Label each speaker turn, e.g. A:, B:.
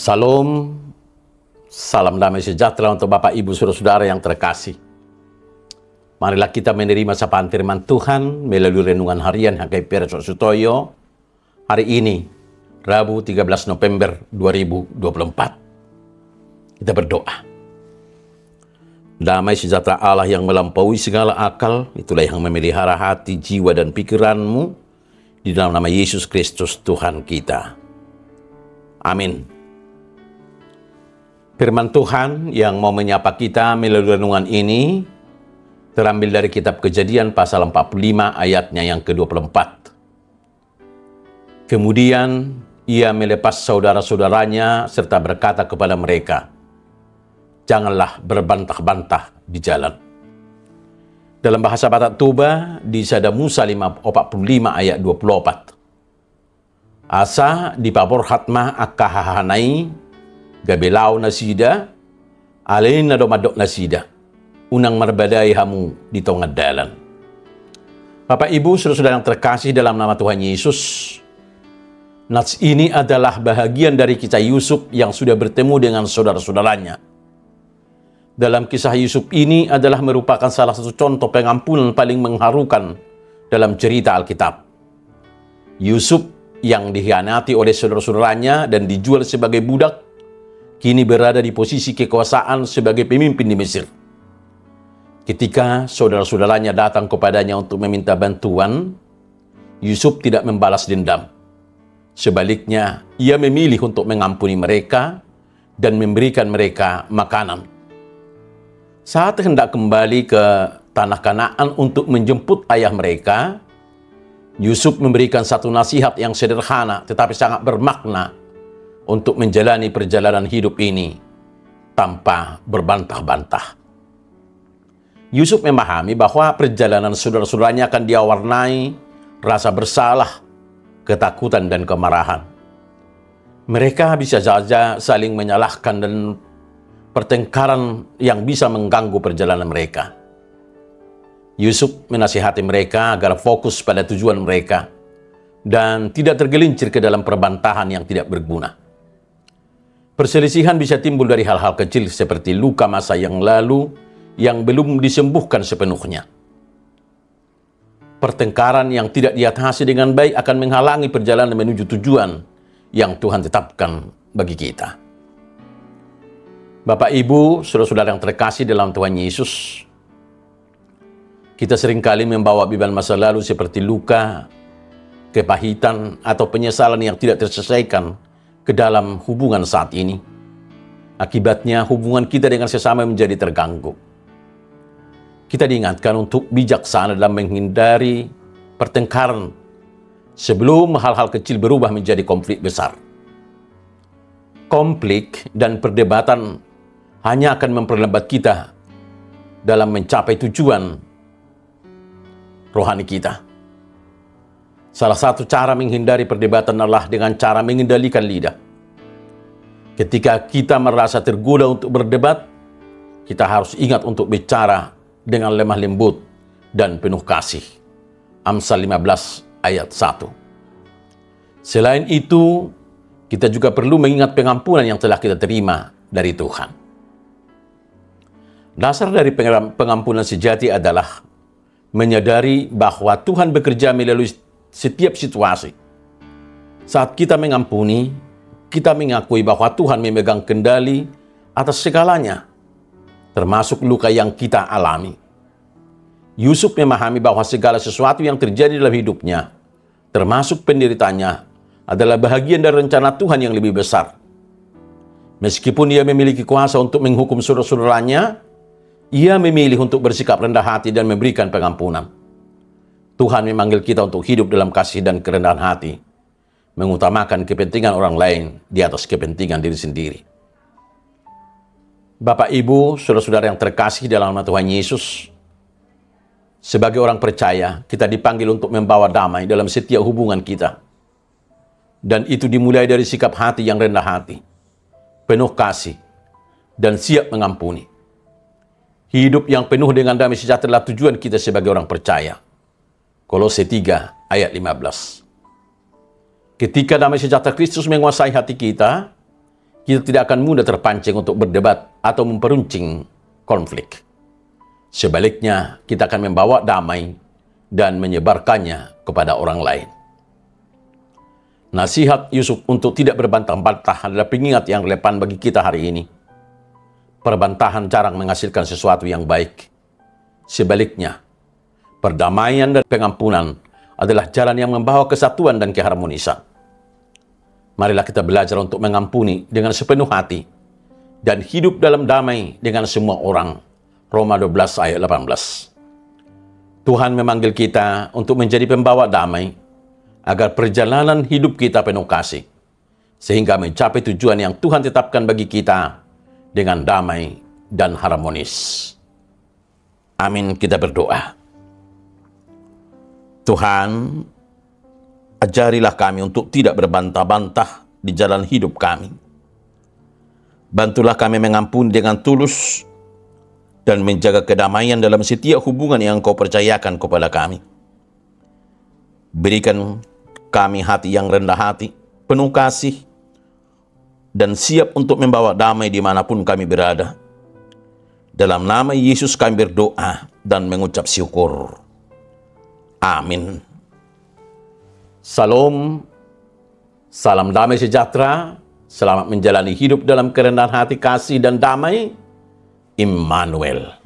A: Salam, salam damai sejahtera untuk Bapak Ibu Saudara-saudara yang terkasih. Marilah kita menerima sapaan firman Tuhan melalui renungan harian Hagai Pereso Sutoyo hari ini, Rabu 13 November 2024. Kita berdoa. Damai sejahtera Allah yang melampaui segala akal, itulah yang memelihara hati, jiwa, dan pikiranmu di dalam nama Yesus Kristus Tuhan kita. Amin. Firman Tuhan yang mau menyapa kita melalui renungan ini terambil dari kitab Kejadian pasal 45 ayatnya yang ke-24. Kemudian ia melepas saudara-saudaranya serta berkata kepada mereka, "Janganlah berbantah-bantah di jalan." Dalam bahasa Batak Toba di Sada Musa 45 ayat 24. Asa di pabor hatmah akahahanai gabelau nasida, alain na domadok nasida, unang marbadai hamu di tengah dalan. Bapak Ibu, saudara-saudara yang terkasih dalam nama Tuhan Yesus, nats ini adalah bahagian dari kisah Yusuf yang sudah bertemu dengan saudara-saudaranya. Dalam kisah Yusuf ini adalah merupakan salah satu contoh pengampunan paling mengharukan dalam cerita Alkitab. Yusuf yang dikhianati oleh saudara-saudaranya dan dijual sebagai budak, kini berada di posisi kekuasaan sebagai pemimpin di Mesir. Ketika saudara-saudaranya datang kepadanya untuk meminta bantuan, Yusuf tidak membalas dendam. Sebaliknya, ia memilih untuk mengampuni mereka dan memberikan mereka makanan. Saat hendak kembali ke tanah Kanaan untuk menjemput ayah mereka, Yusuf memberikan satu nasihat yang sederhana tetapi sangat bermakna untuk menjalani perjalanan hidup ini tanpa berbantah-bantah. Yusuf memahami bahwa perjalanan saudara-saudaranya akan diwarnai rasa bersalah, ketakutan, dan kemarahan. Mereka bisa saja saling menyalahkan dan pertengkaran yang bisa mengganggu perjalanan mereka. Yusuf menasihati mereka agar fokus pada tujuan mereka dan tidak tergelincir ke dalam perbantahan yang tidak berguna. Perselisihan bisa timbul dari hal-hal kecil seperti luka masa yang lalu yang belum disembuhkan sepenuhnya. Pertengkaran yang tidak diatasi dengan baik akan menghalangi perjalanan menuju tujuan yang Tuhan tetapkan bagi kita. Bapak Ibu, saudara-saudara yang terkasih dalam Tuhan Yesus, kita seringkali membawa beban masa lalu seperti luka, kepahitan, atau penyesalan yang tidak terselesaikan ke dalam hubungan saat ini. Akibatnya hubungan kita dengan sesama menjadi terganggu. Kita diingatkan untuk bijaksana dalam menghindari pertengkaran sebelum hal-hal kecil berubah menjadi konflik besar. Konflik dan perdebatan hanya akan memperlambat kita dalam mencapai tujuan rohani kita. Salah satu cara menghindari perdebatan adalah dengan cara mengendalikan lidah. Ketika kita merasa tergoda untuk berdebat, kita harus ingat untuk bicara dengan lemah lembut dan penuh kasih. Amsal 15 ayat 1. Selain itu, kita juga perlu mengingat pengampunan yang telah kita terima dari Tuhan. Dasar dari pengampunan sejati adalah menyadari bahwa Tuhan bekerja melalui setiap situasi. Saat kita mengampuni, kita mengakui bahwa Tuhan memegang kendali atas segalanya, termasuk luka yang kita alami. Yusuf memahami bahwa segala sesuatu yang terjadi dalam hidupnya, termasuk penderitaannya, adalah bahagian dari rencana Tuhan yang lebih besar. Meskipun ia memiliki kuasa untuk menghukum saudara-saudaranya, ia memilih untuk bersikap rendah hati dan memberikan pengampunan. Tuhan memanggil kita untuk hidup dalam kasih dan kerendahan hati, mengutamakan kepentingan orang lain di atas kepentingan diri sendiri. Bapak, Ibu, saudara-saudara yang terkasih dalam nama Tuhan Yesus, sebagai orang percaya, kita dipanggil untuk membawa damai dalam setiap hubungan kita. Dan itu dimulai dari sikap hati yang rendah hati, penuh kasih, dan siap mengampuni. Hidup yang penuh dengan damai sejahtera adalah tujuan kita sebagai orang percaya. Kolose 3 ayat 15. Ketika damai sejahtera Kristus menguasai hati kita, kita tidak akan mudah terpancing untuk berdebat atau memperuncing konflik. Sebaliknya, kita akan membawa damai dan menyebarkannya kepada orang lain. Nasihat Yusuf untuk tidak berbantah-bantah adalah pengingat yang relevan bagi kita hari ini. Perbantahan jarang menghasilkan sesuatu yang baik. Sebaliknya, perdamaian dan pengampunan adalah jalan yang membawa kesatuan dan keharmonisan. Marilah kita belajar untuk mengampuni dengan sepenuh hati dan hidup dalam damai dengan semua orang. Roma 12 ayat 18. Tuhan memanggil kita untuk menjadi pembawa damai, agar perjalanan hidup kita penuh kasih, sehingga mencapai tujuan yang Tuhan tetapkan bagi kita dengan damai dan harmonis. Amin, kita berdoa. Tuhan, ajarilah kami untuk tidak berbantah-bantah di jalan hidup kami. Bantulah kami mengampuni dengan tulus dan menjaga kedamaian dalam setiap hubungan yang Kau percayakan kepada kami. Berikan kami hati yang rendah hati, penuh kasih, dan siap untuk membawa damai dimanapun kami berada. Dalam nama Yesus kami berdoa dan mengucap syukur. Amin. Salam, salam damai sejahtera, selamat menjalani hidup dalam kerendahan hati, kasih, dan damai. Immanuel.